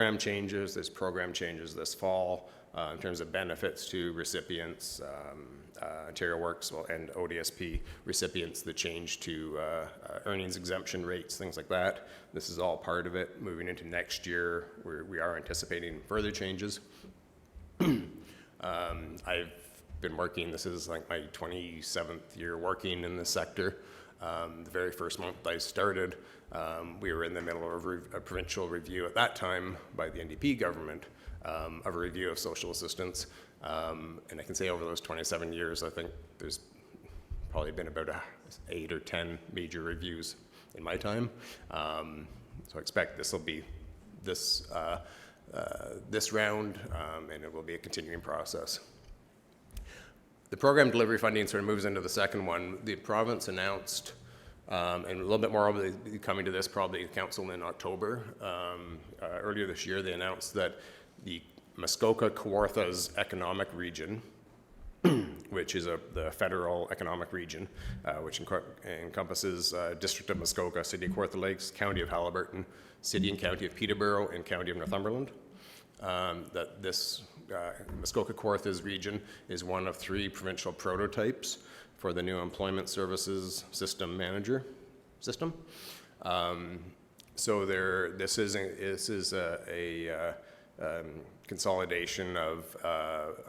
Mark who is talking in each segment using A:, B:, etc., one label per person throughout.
A: program changes. There's program changes this fall in terms of benefits to recipients, Ontario Works and ODSP recipients, the change to earnings exemption rates, things like that. This is all part of it. Moving into next year, we are anticipating further changes. I've been working, this is like my 27th year working in this sector. The very first month I started, we were in the middle of a provincial review at that time by the NDP government of a review of social assistance. And I can say over those 27 years, I think there's probably been about 8 or 10 major reviews in my time. So I expect this will be this round, and it will be a continuing process. The program delivery funding sort of moves into the second one. The province announced, and a little bit more will be coming to this probably council in October. Earlier this year, they announced that the Muskoka-Kawarthas Economic Region, which is the federal economic region, which encompasses District of Muskoka, City of Kawartha Lakes, County of Haliburton, City and County of Peterborough, and County of Northumberland. That this Muskoka-Kawarthas region is one of 3 provincial prototypes for the new Employment Services System Manager system. So this is a consolidation of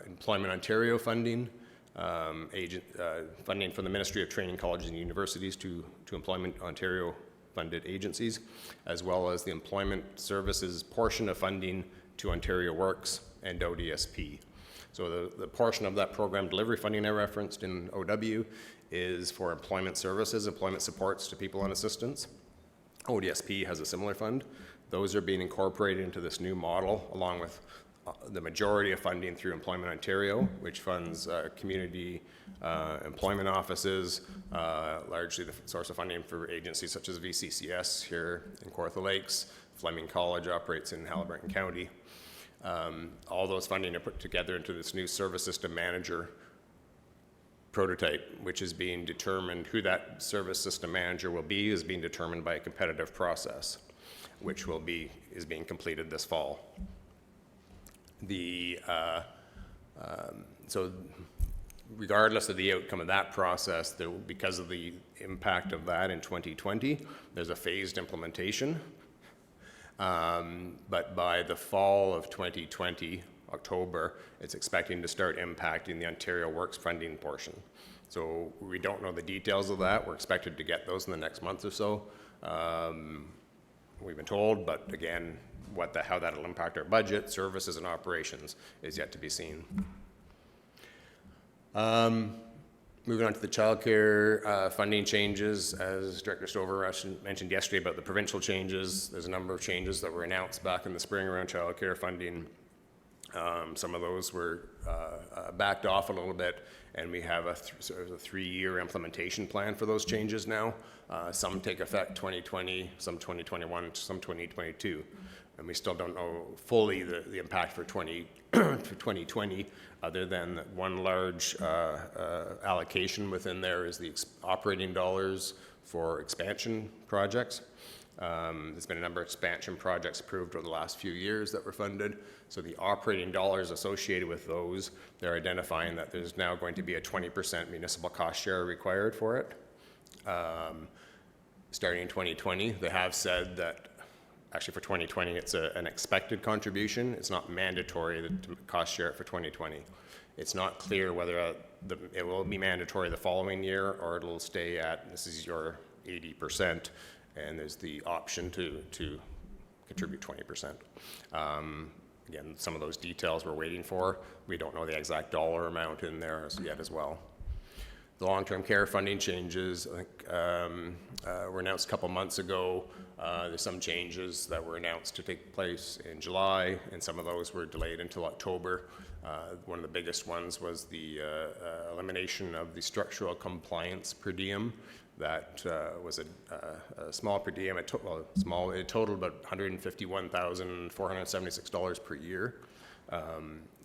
A: Employment Ontario funding, funding from the Ministry of Training, Colleges and Universities to Employment Ontario funded agencies, as well as the Employment Services portion of funding to Ontario Works and ODSP. So the portion of that program delivery funding I referenced in OW is for employment services, employment supports to people on assistance. ODSP has a similar fund. Those are being incorporated into this new model, along with the majority of funding through Employment Ontario, which funds community employment offices, largely the source of funding for agencies such as VCCS here in Kawartha Lakes. Fleming College operates in Haliburton County. All those funding are put together into this new service system manager prototype, which is being determined. Who that service system manager will be is being determined by a competitive process, which is being completed this fall. So regardless of the outcome of that process, because of the impact of that in 2020, there's a phased implementation. But by the fall of 2020, October, it's expecting to start impacting the Ontario Works funding portion. So we don't know the details of that. We're expected to get those in the next month or so. We've been told, but again, how that'll impact our budget, services, and operations is yet to be seen. Moving on to the childcare funding changes, as Director Stover mentioned yesterday about the provincial changes, there's a number of changes that were announced back in the spring around childcare funding. Some of those were backed off a little bit, and we have a 3-year implementation plan for those changes now. Some take effect 2020, some 2021, some 2022. And we still don't know fully the impact for 2020, other than one large allocation within there is the operating dollars for expansion projects. There's been a number of expansion projects approved over the last few years that were funded. So the operating dollars associated with those, they're identifying that there's now going to be a 20% municipal cost share required for it. Starting in 2020, they have said that actually for 2020, it's an expected contribution. It's not mandatory to cost share it for 2020. It's not clear whether it will be mandatory the following year or it'll stay at, this is your 80%, and there's the option to contribute 20%. Again, some of those details we're waiting for. We don't know the exact dollar amount in there yet as well. The long-term care funding changes, I think, were announced a couple months ago. There's some changes that were announced to take place in July, and some of those were delayed until October. One of the biggest ones was the elimination of the structural compliance per diem. That was a small per diem. It totaled about $151,476 per year.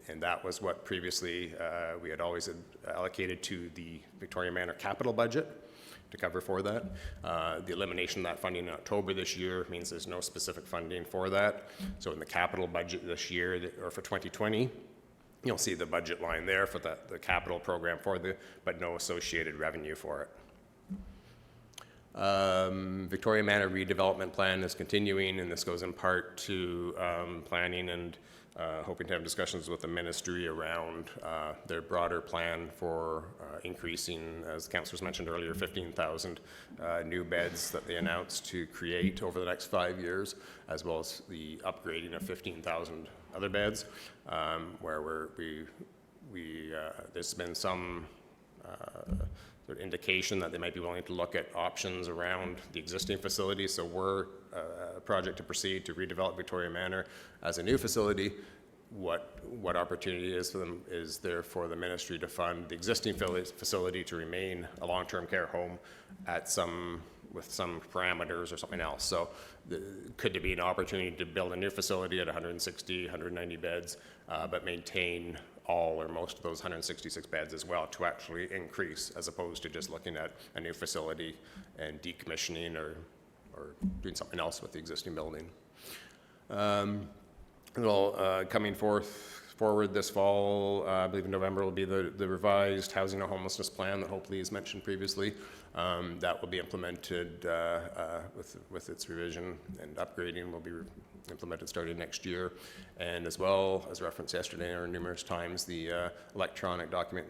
A: And that was what previously we had always allocated to the Victoria Manor capital budget. to cover for that. The elimination of that funding in October this year means there's no specific funding for that. So in the capital budget this year, or for 2020, you'll see the budget line there for the capital program but no associated revenue for it. Victoria Manor redevelopment plan is continuing, and this goes in part to planning and hoping to have discussions with the ministry around their broader plan for increasing, as councillors mentioned earlier, 15,000 new beds that they announced to create over the next 5 years, as well as the upgrading of 15,000 other beds, where there's been some sort of indication that they might be willing to look at options around the existing facility. So we're a project to proceed to redevelop Victoria Manor as a new facility. What opportunity is there for the ministry to fund the existing facility to remain a long-term care home with some parameters or something else? So could there be an opportunity to build a new facility at 160, 190 beds, but maintain all or most of those 166 beds as well to actually increase, as opposed to just looking at a new facility and decommissioning or doing something else with the existing building? Coming forward this fall, I believe in November, will be the revised housing and homelessness plan that hopefully is mentioned previously. That will be implemented with its revision, and upgrading will be implemented starting next year. And as well, as referenced yesterday or numerous times, the electronic document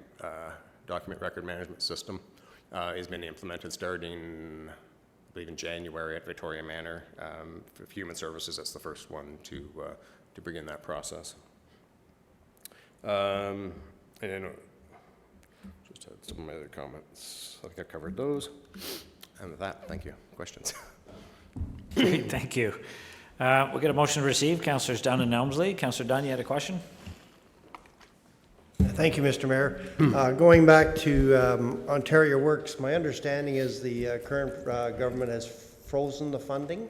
A: record management system is being implemented starting, I believe, in January at Victoria Manor. For Human Services, that's the first one to begin that process. And just had some of my other comments. I think I covered those. And with that, thank you. Questions?
B: Great, thank you. We'll get a motion to receive. Councillors Dunn and Elmsley. Councillor Dunn, you had a question?
C: Thank you, Mr. Mayor. Going back to Ontario Works, my understanding is the current government has frozen the funding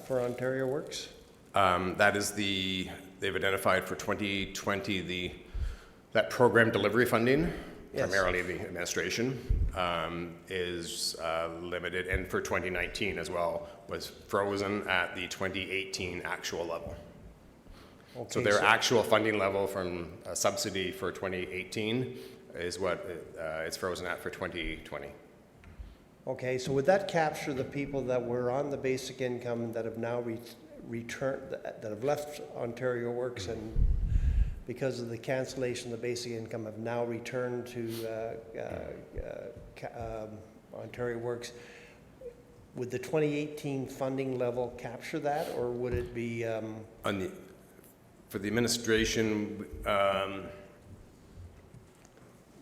C: for Ontario Works.
A: That is they've identified for 2020 that program delivery funding, yes, primarily the administration, is limited, and for 2019 as well, was frozen at the 2018 actual level. Okay, so their actual funding level from a subsidy for 2018 is what it's frozen at for 2020.
C: Okay, so would that capture the people that were on the basic income that have now returned, that have left Ontario Works, and because of the cancellation of the basic income have now returned to Ontario Works? Would the 2018 funding level capture that, or would it be
A: for the administration, the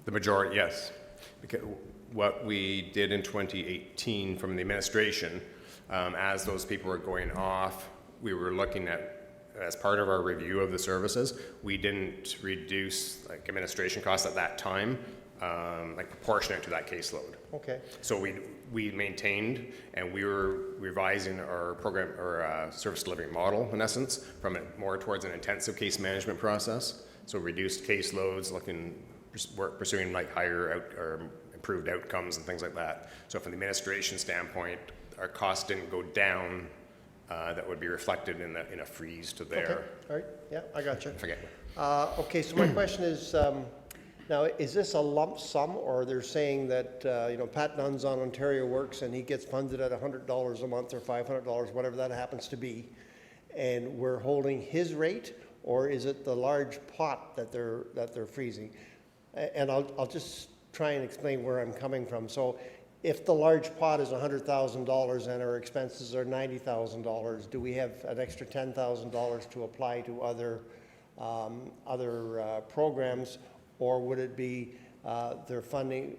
A: majority, yes. Because what we did in 2018 from the administration, as those people were going off, we were looking at, as part of our review of the services, we didn't reduce like administration costs at that time, like proportionate to that caseload.
C: Okay.
A: So we maintained, and we were revising our program or service delivery model, in essence, from more towards an intensive case management process. So reduced caseloads, pursuing like higher or improved outcomes and things like that. So from the administration standpoint, our costs didn't go down. That would be reflected in a freeze to there.
C: Okay. All right. Yeah, I got you.
A: Forget.
C: Okay. So my question is, now, is this a lump sum, or they're saying that, Pat Nunn's on Ontario Works and he gets funded at $100 a month or $500, whatever that happens to be, and we're holding his rate, or is it the large pot that they're freezing? And I'll just try and explain where I'm coming from. So if the large pot is $100,000 and our expenses are $90,000, do we have an extra $10,000 to apply to other programs? Or would it be their funding,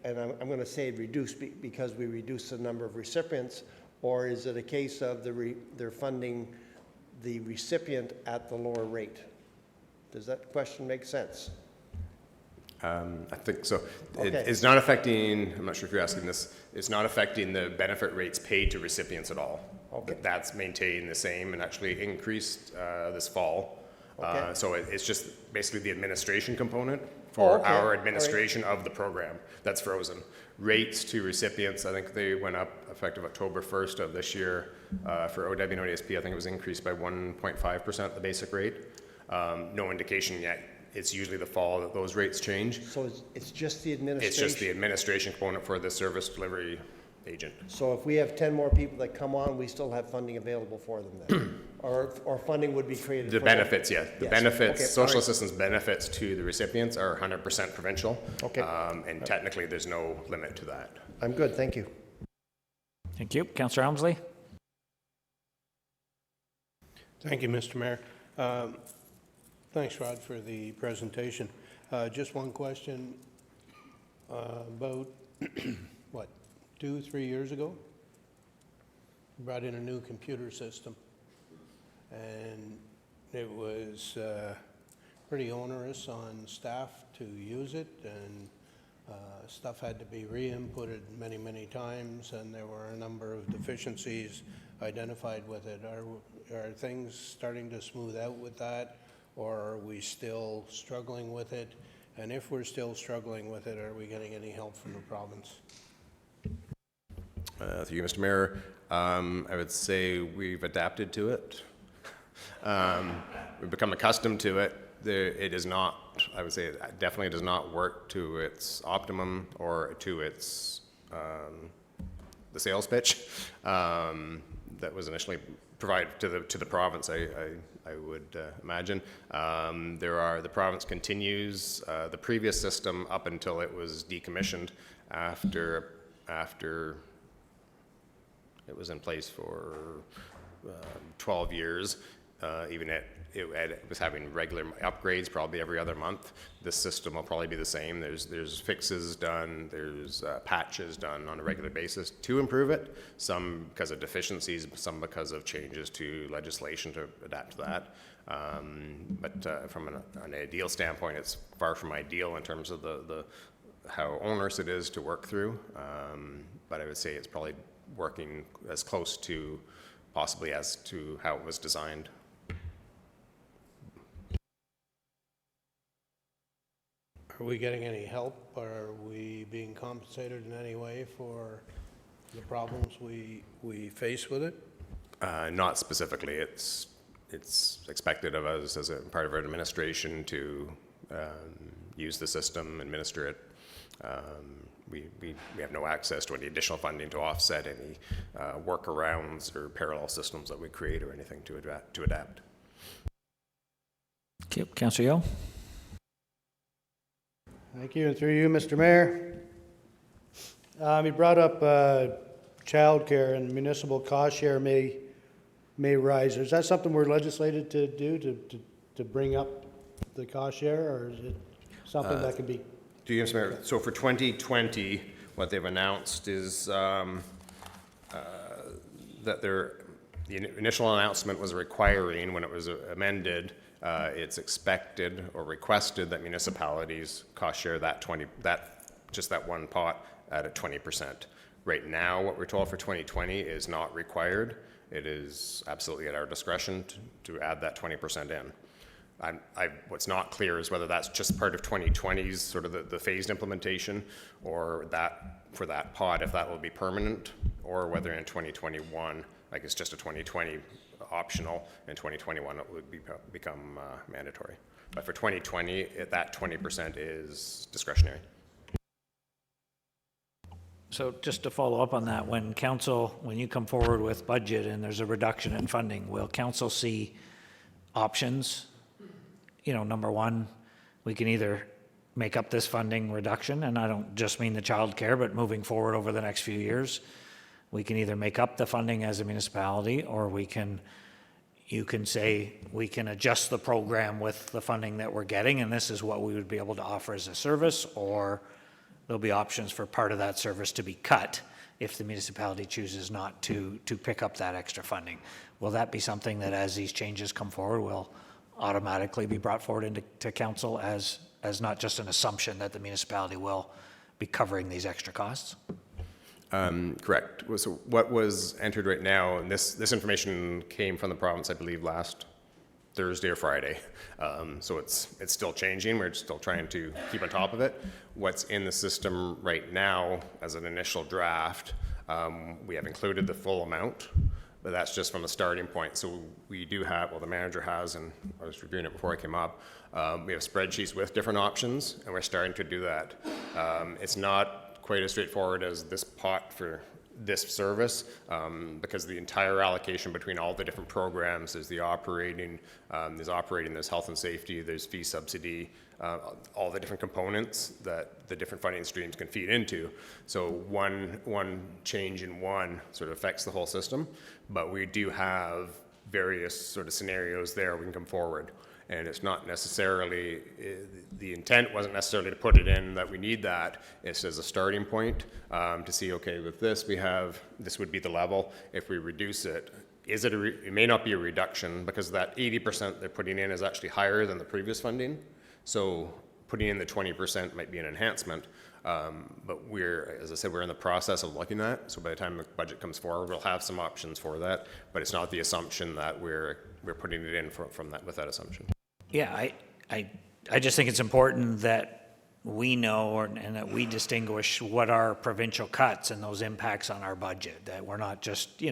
C: and I'm going to say reduced because we reduce the number of recipients, or is it a case of they're funding the recipient at the lower rate? Does that question make sense?
A: I think so.
C: Okay.
A: It's not affecting, I'm not sure if you're asking this, it's not affecting the benefit rates paid to recipients at all.
C: Okay.
A: That's maintained the same and actually increased this fall.
C: Okay.
A: So it's just basically the administration component
C: Oh,
A: for
C: okay.
A: our
C: All right.
A: administration of the program that's frozen. Rates to recipients, I think they went up effective October 1st of this year. For OW and ODSP, I think it was increased by 1.5%, the basic rate. No indication yet. It's usually the fall that those rates change.
C: So it's just the administration?
A: It's just the administration component for the service delivery agent.
C: So if we have 10 more people that come on, we still have funding available for them then? Or funding would be created
A: The
C: for them?
A: benefits, yeah. The
C: Yes.
A: benefits,
C: Okay,
A: social
C: all right.
A: assistance benefits to the recipients are 100% provincial.
C: Okay.
A: And technically, there's no limit to that.
C: I'm good, thank you.
B: Thank you. Councillor Helmsley?
D: Thank you, Mr. Mayor. Thanks, Rod, for the presentation. Just one question. About, 2-3 years ago, we brought in a new computer system, and it was pretty onerous on staff to use it, and stuff had to be re-inputted many, many times, and there were a number of deficiencies identified with it. Are things starting to smooth out with that, or are we still struggling with it? And if we're still struggling with it, are we getting any help from the province?
A: Through you, Mr. Mayor, I would say we've adapted to it. We've become accustomed to it. It is not, I would say, it definitely does not work to its optimum or to its, the sales pitch that was initially provided to the province, I would imagine. The province continues the previous system up until it was decommissioned after it was in place for 12 years. Even it was having regular upgrades probably every other month. This system will probably be the same. There's fixes done, there's patches done on a regular basis to improve it, some because of deficiencies, some because of changes to legislation to adapt to that. But from an ideal standpoint, it's far from ideal in terms of the how onerous it is to work through. But I would say it's probably working as close to possibly as to how it was designed.
D: Are we getting any help? Are we being compensated in any way for the problems we face with it?
A: Not specifically. It's expected of us as a part of our administration to use the system, administer it. We have no access to any additional funding to offset any workarounds or parallel systems that we create or anything to adapt.
B: Okay. Councillor Yeo?
E: Thank you, and through you, Mr. Mayor. You brought up childcare and municipal cost share may rise. Is that something we're legislated to do, to bring up the cost share, or is it something that can be?
A: Do you, Mr. Mayor? So for 2020, what they've announced is that the initial announcement was requiring, when it was amended, it's expected or requested that municipalities cost share that just that one pot at a 20%. Right now, what we're told for 2020 is not required. It is absolutely at our discretion to add that 20% in. What's not clear is whether that's just part of 2020's sort of the phased implementation, or that for that pot, if that will be permanent, or whether in 2021, like it's just a 2020 optional, in 2021 it would become mandatory. But for 2020, that 20% is discretionary.
B: So just to follow up on that, when you come forward with budget and there's a reduction in funding, will council see options? Number one, we can either make up this funding reduction, and I don't just mean the child care, but moving forward over the next few years, we can either make up the funding as a municipality, or you can say we can adjust the program with the funding that we're getting, and this is what we would be able to offer as a service, or there'll be options for part of that service to be cut if the municipality chooses not to pick up that extra funding. Will that be something that, as these changes come forward, will automatically be brought forward into council as not just an assumption that the municipality will be covering these extra costs?
A: Correct. So what was entered right now, and this information came from the province, I believe, last Thursday or Friday. So it's still changing. We're still trying to keep on top of it. What's in the system right now as an initial draft, we have included the full amount, but that's just from a starting point. So we do have, well, the manager has, and I was reviewing it before I came up, we have spreadsheets with different options, and we're starting to do that. It's not quite as straightforward as this pot for this service, because the entire allocation between all the different programs, there's there's health and safety, there's fee subsidy, all the different components that the different funding streams can feed into. So one change in one sort of affects the whole system, but we do have various sort of scenarios there we can come forward. And it's not necessarily, the intent wasn't necessarily to put it in that we need that. It's as a starting point to see, okay, with this we have, this would be the level. If we reduce it, it may not be a reduction because that 80% they're putting in is actually higher than the previous funding. So putting in the 20% might be an enhancement. But as I said, we're in the process of looking at it. So by the time the budget comes forward, we'll have some options for that. But it's not the assumption that we're putting it in from that, with that assumption.
B: Yeah, I just think it's important that we know and that we distinguish what are provincial cuts and those impacts on our budget, that we're not just,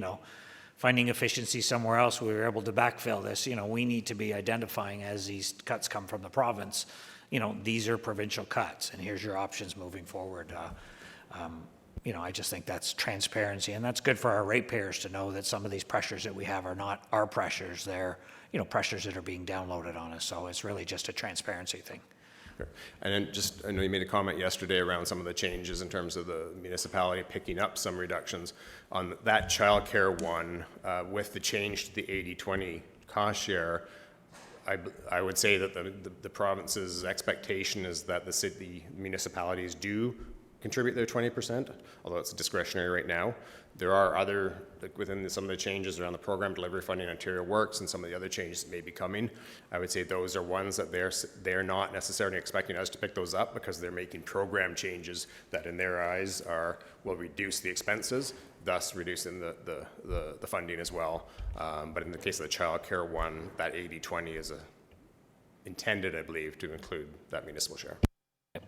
B: finding efficiency somewhere else, we were able to backfill this. We need to be identifying as these cuts come from the province, these are provincial cuts and here's your options moving forward. I just think that's transparency, and that's good for our ratepayers to know that some of these pressures that we have are not our pressures, they're, pressures that are being downloaded on us. So it's really just a transparency thing.
A: Sure. And then I know you made a comment yesterday around some of the changes in terms of the municipality picking up some reductions. On that childcare one, with the change to the 80-20 cost share, I would say that the province's expectation is that the municipalities do contribute their 20%, although it's discretionary right now. There are other, within some of the changes around the program delivery funding, Ontario Works, and some of the other changes that may be coming. I would say those are ones that they're not necessarily expecting us to pick those up because they're making program changes that in their eyes will reduce the expenses, thus reducing the funding as well. But in the case of the child care one, that 80-20 is intended, I believe, to include that municipal share.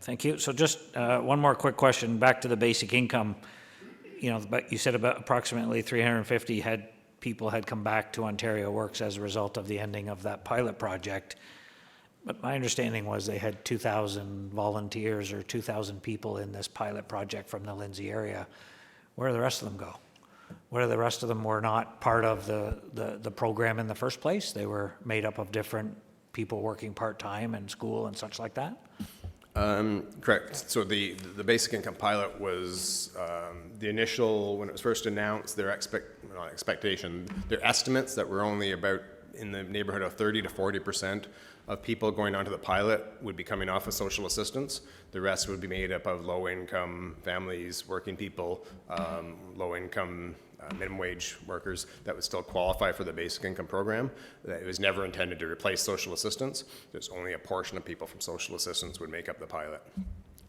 B: Thank you. So just one more quick question, back to the basic income. But you said about approximately 350 people had come back to Ontario Works as a result of the ending of that pilot project. But my understanding was they had 2,000 volunteers or 2,000 people in this pilot project from the Lindsay area. Where do the rest of them go? Where the rest of them were not part of the program in the first place? They were made up of different people working part-time and school and such like that?
A: Correct. So the basic income pilot was the initial, when it was first announced, their estimates that were only about in the neighborhood of 30 to 40% of people going onto the pilot would be coming off of social assistance. The rest would be made up of low-income families, working people, low-income minimum wage workers that would still qualify for the basic income program. It was never intended to replace social assistance. There's only a portion of people from social assistance would make up the pilot.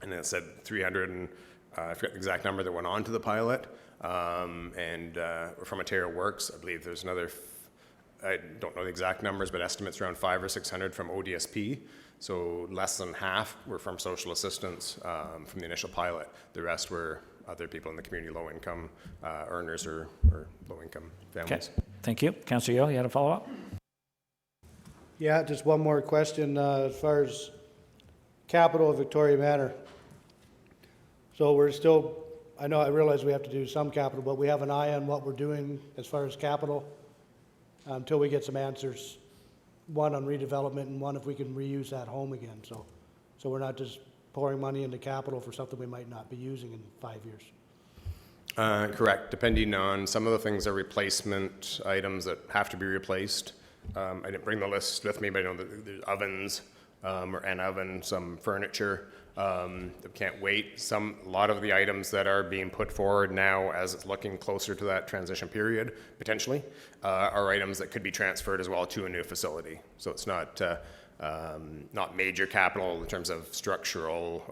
A: And then it said 300 and I forget the exact number that went on to the pilot. And from Ontario Works, I believe there's another, I don't know the exact numbers, but estimates around 500 or 600 from ODSP. So less than half were from social assistance from the initial pilot. The rest were other people in the community, low-income earners or low-income families.
B: Okay. Thank you. Councillor Yeo, you had a follow-up?
E: Yeah, just one more question as far as capital of Victoria Manor. So we're still, I realize we have to do some capital, but we have an eye on what we're doing as far as capital until we get some answers. One on redevelopment and one if we can reuse that home again. So we're not just pouring money into capital for something we might not be using in 5 years.
A: Correct. Depending on some of the things are replacement items that have to be replaced. I didn't bring the list with me, but I know that there's ovens or an oven, some furniture that can't wait. A lot of the items that are being put forward now as it's looking closer to that transition period, potentially, are items that could be transferred as well to a new facility. So it's not major capital in terms of structural,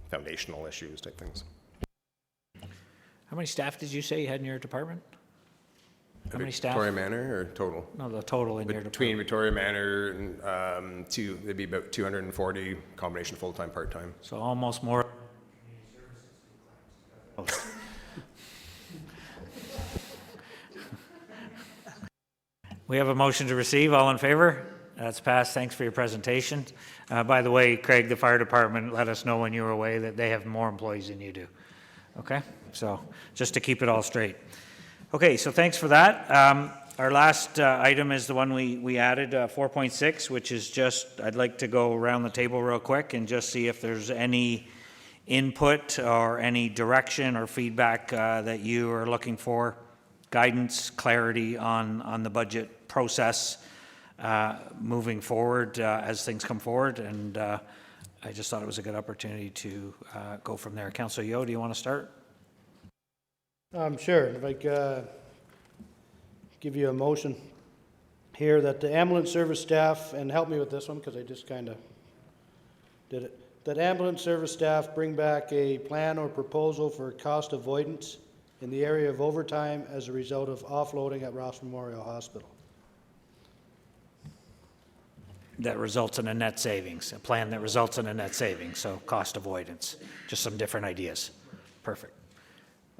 A: foundational issues type things.
B: How many staff did you say you had in your department? How many staff?
A: Victoria Manor or total?
B: No, the total in your
A: Between
B: department.
A: Victoria Manor and it'd be about 240, combination full-time, part-time.
B: So almost more. We have a motion to receive. All in favor? That's passed. Thanks for your presentation. By the way, Craig, the fire department let us know when you were away that they have more employees than you do. Okay? So just to keep it all straight. Okay, so thanks for that. Our last item is the one we added, 4.6, which is just, I'd like to go around the table real quick and just see if there's any input or any direction or feedback that you are looking for, guidance, clarity on the budget process moving forward as things come forward. And I just thought it was a good opportunity to go from there. Councillor Yeo, do you want to start?
E: Sure. If I could give you a motion here that the ambulance service staff, and help me with this one because I just kind of did it, that ambulance service staff bring back a plan or proposal for cost avoidance in the area of overtime as a result of offloading at Ross Memorial Hospital.
B: That results in a net savings, a plan that results in a net savings, so cost avoidance, just some different ideas. Perfect.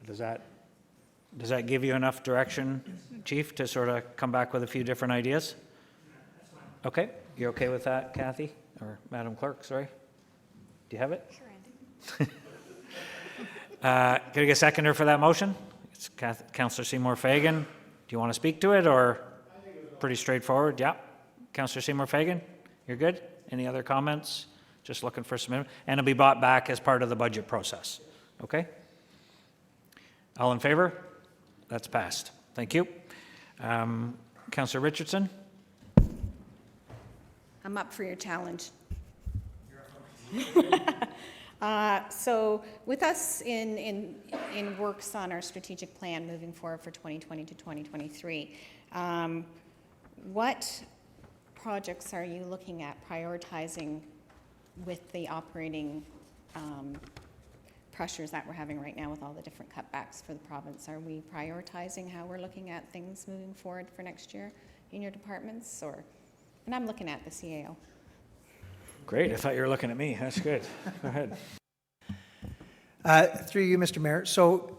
B: Does that give you enough direction, Chief, to sort of come back with a few different ideas? Okay, you're okay with that, Kathy, or Madam Clerk, sorry? Do you have it?
F: Sure, Andy.
B: Can I get a seconder for that motion? It's Councillor Seymour Fagan. Do you want to speak to it, or pretty straightforward? Yeah. Councillor Seymour Fagan, you're good? Any other comments? Just looking for some, and it'll be brought back as part of the budget process. Okay? All in favor? That's passed. Thank you. Councillor Richardson?
F: I'm up for your challenge. So with us in works on our strategic plan moving forward for 2020 to 2023, what projects are you looking at prioritizing with the operating pressures that we're having right now with all the different cutbacks for the province? Are we prioritizing how we're looking at things moving forward for next year in your departments, or? And I'm looking at the CAO.
B: Great. I thought you were looking at me. That's good. Go ahead.
G: Through you, Mr. Mayor. So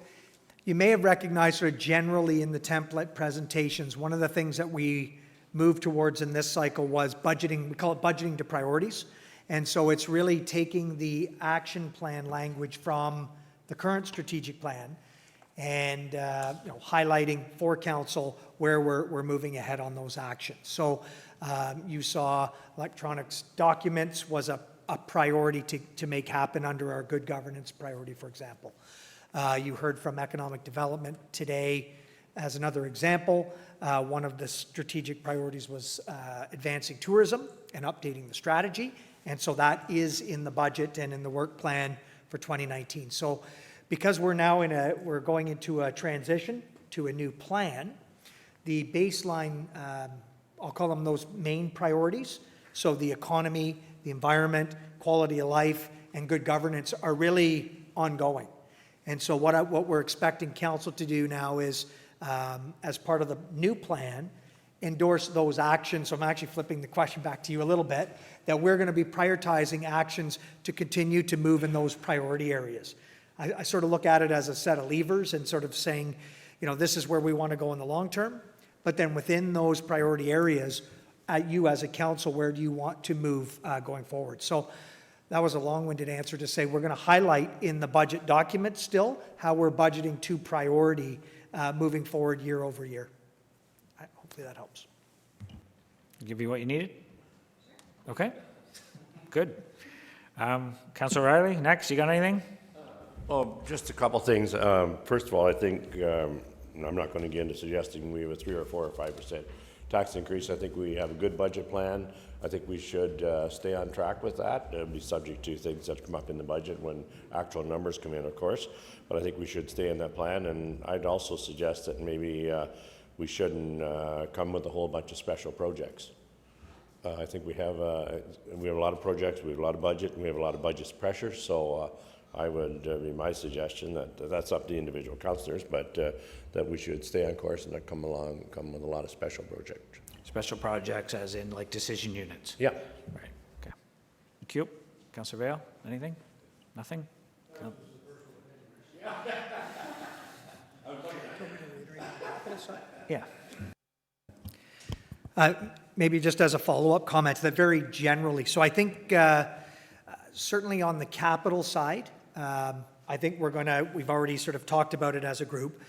G: you may have recognized sort of generally in the template presentations, one of the things that we moved towards in this cycle was budgeting. We call it budgeting to priorities. And so it's really taking the action plan language from the current strategic plan and highlighting for council where we're moving ahead on those actions. So you saw electronics documents was a priority to make happen under our good governance priority, for example. You heard from economic development today as another example. One of the strategic priorities was advancing tourism and updating the strategy. And so that is in the budget and in the work plan for 2019. So because we're now we're going into a transition to a new plan, the baseline, I'll call them those main priorities. So the economy, the environment, quality of life, and good governance are really ongoing. And so what we're expecting council to do now is, as part of the new plan, endorse those actions. So I'm actually flipping the question back to you a little bit, that we're going to be prioritizing actions to continue to move in those priority areas. I sort of look at it as a set of levers and sort of saying, this is where we want to go in the long term. But then within those priority areas, you as a council, where do you want to move going forward? So that was a long-winded answer to say we're going to highlight in the budget document still how we're budgeting to priority moving forward year over year. Hopefully that helps.
B: Give you what you needed? Okay, good. Councillor Riley, next, you got anything?
H: Well, just a couple things. First of all, I think, I'm not going to get into suggesting we have a 3 or 4 or 5% tax increase. I think we have a good budget plan. I think we should stay on track with that. It'll be subject to things that come up in the budget when actual numbers come in, of course. But I think we should stay in that plan. And I'd also suggest that maybe we shouldn't come with a whole bunch of special projects. I think we have a lot of projects, we have a lot of budget, and we have a lot of budget pressure. So I would be my suggestion that that's up to the individual councillors, but that we should stay on course and not come with a lot of special projects.
B: Special projects as in like decision units?
H: Yeah.
B: Right, okay. Thank you. Councillor Vale, anything? Nothing? Coun- Yeah.
G: Maybe just as a follow-up comment that very generally, so I think certainly on the capital side, I think we've already sort of talked about it as a group.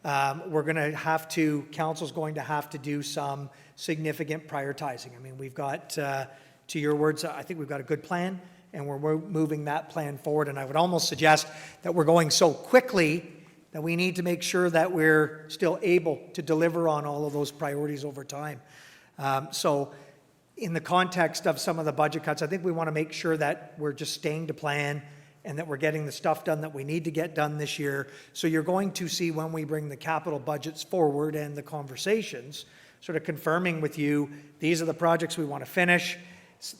G: We're going to have to, council's going to have to do some significant prioritizing. I mean, we've got, to your words, I think we've got a good plan, and we're moving that plan forward. And I would almost suggest that we're going so quickly that we need to make sure that we're still able to deliver on all of those priorities over time. So in the context of some of the budget cuts, I think we want to make sure that we're just staying to plan and that we're getting the stuff done that we need to get done this year. So you're going to see when we bring the capital budgets forward and the conversations, sort of confirming with you, these are the projects we want to finish.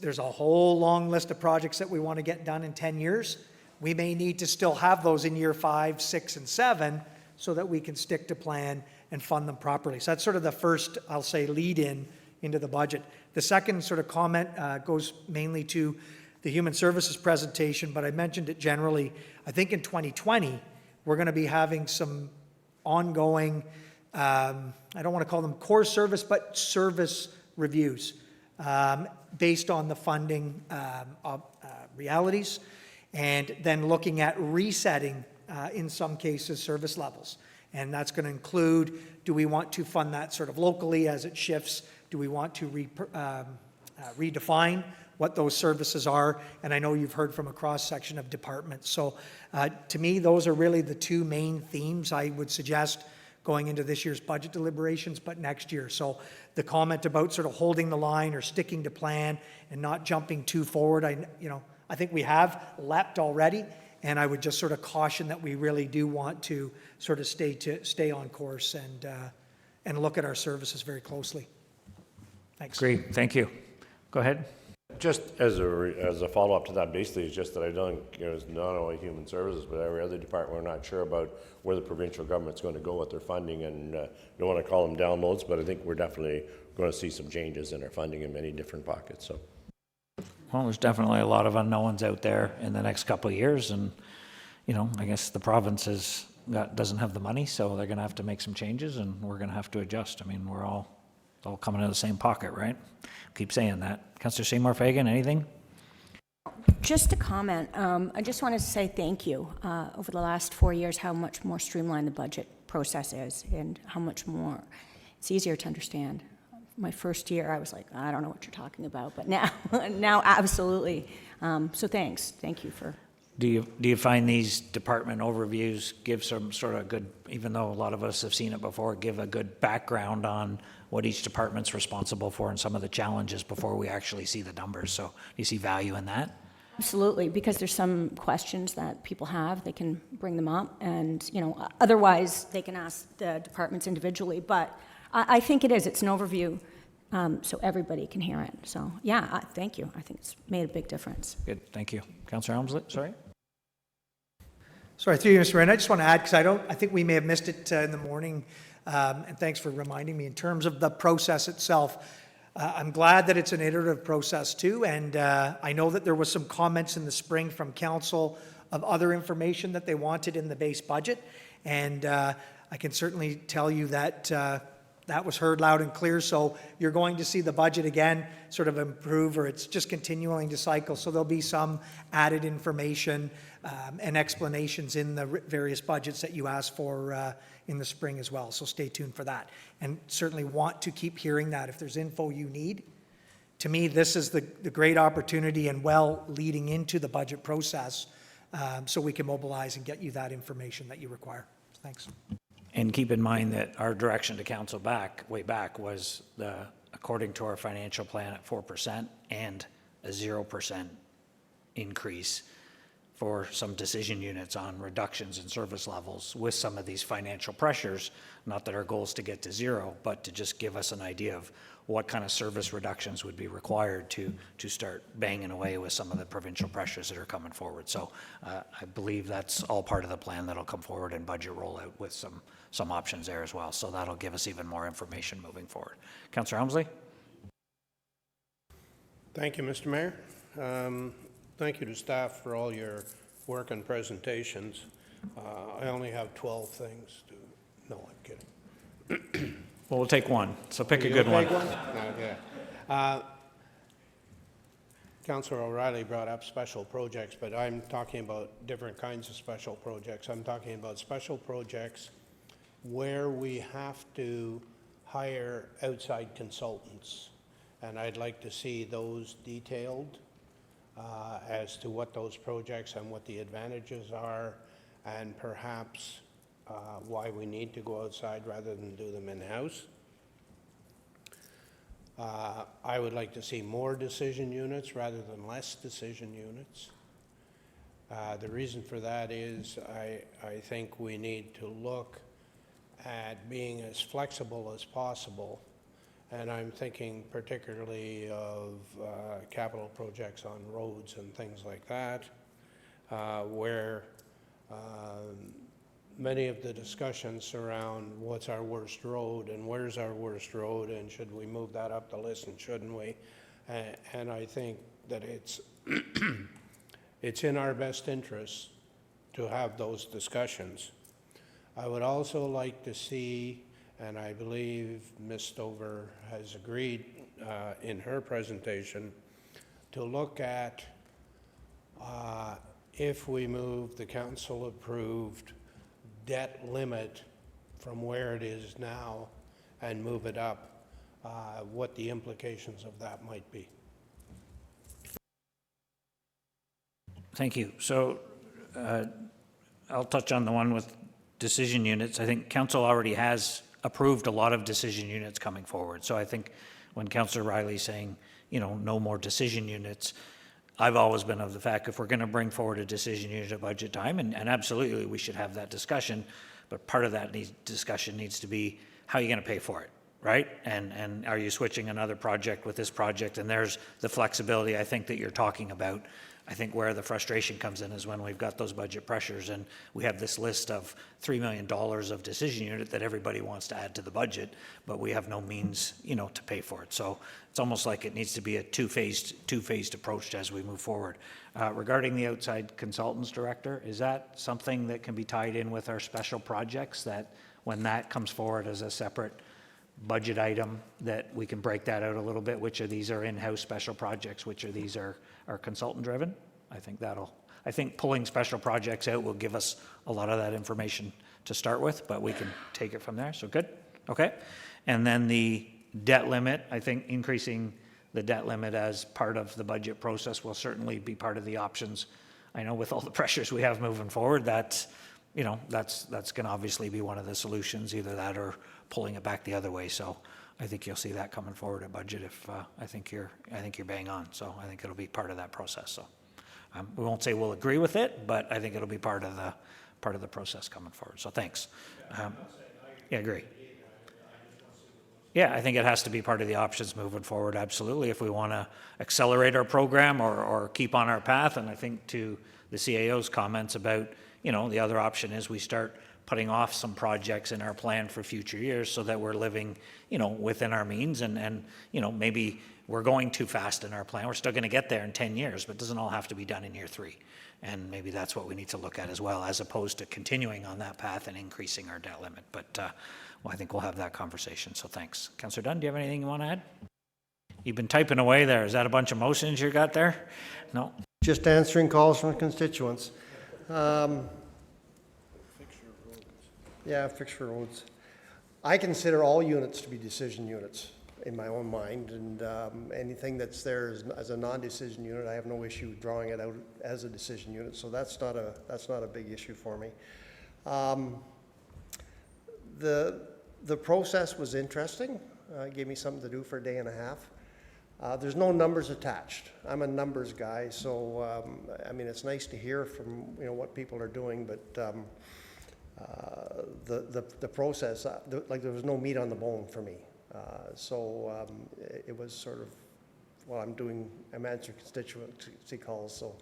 G: There's a whole long list of projects that we want to get done in 10 years. We may need to still have those in year 5, 6, and 7 so that we can stick to plan and fund them properly. So that's sort of the first, I'll say, lead in into the budget. The second sort of comment goes mainly to the Human Services presentation, but I mentioned it generally. I think in 2020, we're going to be having some ongoing, I don't want to call them core service, but service reviews based on the funding realities, and then looking at resetting, in some cases, service levels. And that's going to include, do we want to fund that sort of locally as it shifts? Do we want to redefine what those services are? And I know you've heard from a cross-section of departments. So to me, those are really the two main themes I would suggest going into this year's budget deliberations, but next year. So the comment about sort of holding the line or sticking to plan and not jumping too forward, I think we have leapt already, and I would just sort of caution that we really do want to sort of stay on course and look at our services very closely. Thanks.
B: Great, thank you. Go ahead.
H: Just as a follow-up to that, basically, it's just that I don't, it's not only Human Services, but every other department, we're not sure about where the provincial government's going to go with their funding, and don't want to call them downloads, but I think we're definitely going to see some changes in our funding in many different pockets. So,
B: Well, there's definitely a lot of unknowns out there in the next couple of years, and, I guess the province doesn't have the money, so they're going to have to make some changes, and we're going to have to adjust. I mean, we're all coming out of the same pocket, right? Keep saying that. Councillor Seymour Fagan, anything?
I: Just a comment. I just wanted to say thank you. Over the last 4 years, how much more streamlined the budget process is and how much more it's easier to understand. My first year, I was like, I don't know what you're talking about, but now absolutely. So thanks. Thank you for.
B: Do you find these department overviews give some sort of good, even though a lot of us have seen it before, give a good background on what each department's responsible for and some of the challenges before we actually see the numbers? So do you see value in that?
I: Absolutely, because there's some questions that people have, they can bring them up, and otherwise they can ask the departments individually. But I think it's an overview, so everybody can hear it. So yeah, thank you. I think it's made a big difference.
B: Good, thank you. Councillor Helmsley, sorry?
G: Sorry, through you, Mr. Mayor, I just want to add, because I think we may have missed it in the morning, and thanks for reminding me. In terms of the process itself, I'm glad that it's an iterative process too, and I know that there was some comments in the spring from council of other information that they wanted in the base budget, and I can certainly tell you that that was heard loud and clear. So you're going to see the budget again sort of improve, or it's just continuing to cycle. So there'll be some added information and explanations in the various budgets that you asked for in the spring as well. So stay tuned for that. And certainly want to keep hearing that if there's info you need. To me, this is the great opportunity and leading into the budget process so we can mobilize and get you that information that you require. Thanks.
B: And keep in mind that our direction to council way back was according to our financial plan at 4% and a 0% increase for some decision units on reductions in service levels with some of these financial pressures. Not that our goal is to get to zero, but to just give us an idea of what kind of service reductions would be required to start banging away with some of the provincial pressures that are coming forward. So I believe that's all part of the plan that'll come forward in budget rollout with some options there as well. So that'll give us even more information moving forward. Councillor Helmsley?
D: Thank you, Mr. Mayor. Thank you to staff for all your work and presentations. I only have 12 things to, no, I'm kidding.
B: Well, we'll take one. So pick a good one.
D: Okay. Councillor O'Reilly brought up special projects, but I'm talking about different kinds of special projects. I'm talking about special projects where we have to hire outside consultants. And I'd like to see those detailed as to what those projects and what the advantages are, and perhaps why we need to go outside rather than do them in-house. I would like to see more decision units rather than less decision units. The reason for that is I think we need to look at being as flexible as possible, and I'm thinking particularly of capital projects on roads and things like that, where many of the discussions surround what's our worst road and where's our worst road and should we move that up the list and shouldn't we? And I think that it's it's in our best interest to have those discussions. I would also like to see, and I believe Ms. Stover has agreed in her presentation, to look at if we move the council-approved debt limit from where it is now and move it up, what the implications of that might be.
B: Thank you. So I'll touch on the one with decision units. I think council already has approved a lot of decision units coming forward. So I think when Councillor Riley's saying, you know, no more decision units, I've always been of the fact if we're going to bring forward a decision unit at budget time, and absolutely we should have that discussion, but part of that discussion needs to be how are you going to pay for it, right? And are you switching another project with this project? And there's the flexibility I think that you're talking about. I think where the frustration comes in is when we've got those budget pressures and we have this list of $3 million of decision unit that everybody wants to add to the budget, but we have no means, you know, to pay for it. So it's almost like it needs to be a two-phased approach as we move forward. Regarding the outside consultants director, is that something that can be tied in with our special projects, that when that comes forward as a separate budget item, that we can break that out a little bit, which of these are in-house special projects, which of these are consultant driven? I think pulling special projects out will give us a lot of that information to start with, but we can take it from there. So good. Okay. And then the debt limit, I think increasing the debt limit as part of the budget process will certainly be part of the options. I know with all the pressures we have moving forward, that's going to obviously be one of the solutions, either that or pulling it back the other way. So I think you'll see that coming forward at budget. If I think you're bang on. So I think it'll be part of that process. So we won't say we'll agree with it, but I think it'll be part of the process coming forward. So thanks. Yeah, agree. Yeah, I think it has to be part of the options moving forward. Absolutely, if we want to accelerate our program or keep on our path. And I think to the CAO's comments about, you know, the other option is we start putting off some projects in our plan for future years so that we're living, you know, within our means and you know, maybe we're going too fast in our plan. We're still going to get there in 10 years, but it doesn't all have to be done in year 3. And maybe that's what we need to look at as well, as opposed to continuing on that path and increasing our debt limit. But well, I think we'll have that conversation. So thanks. Councillor Dunn, do you have anything you want to add? You've been typing away there. Is that a bunch of motions you got there? No?
C: Just answering calls from constituents. Yeah, fix for roads. I consider all units to be decision units in my own mind, and anything that's there as a non-decision unit, I have no issue drawing it out as a decision unit. So that's not a big issue for me. The process was interesting. It gave me something to do for a day and a half. There's no numbers attached. I'm a numbers guy, so, I mean, it's nice to hear from, you know, what people are doing, but the process, like, there was no meat on the bone for me. So it was sort of, well, I'm answering constituency calls, so.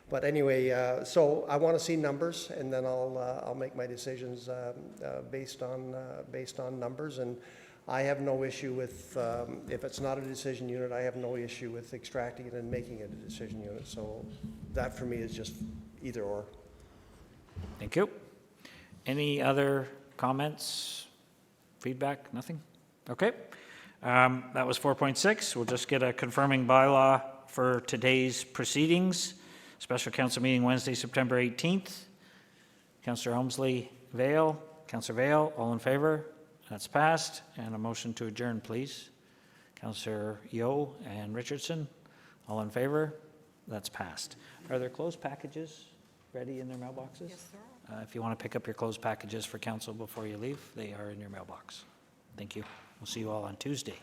C: But anyway, so I want to see numbers, and then I'll make my decisions based on numbers. And I have no issue with, if it's not a decision unit, I have no issue with extracting it and making it a decision unit. So that for me is just either or.
B: Thank you. Any other comments, feedback, nothing? Okay. That was 4.6. We'll just get a confirming bylaw for today's proceedings. Special council meeting Wednesday, September 18th. Councillor Helmsley, Vale, Councillor Vale, all in favor? That's passed. And a motion to adjourn, please. Councillor Yeo and Richardson, all in favor? That's passed. Are there closed packages ready in their mailboxes? Yes, there are. If you want to pick up your closed packages for council before you leave, they are in your mailbox. Thank you. We'll see you all on Tuesday.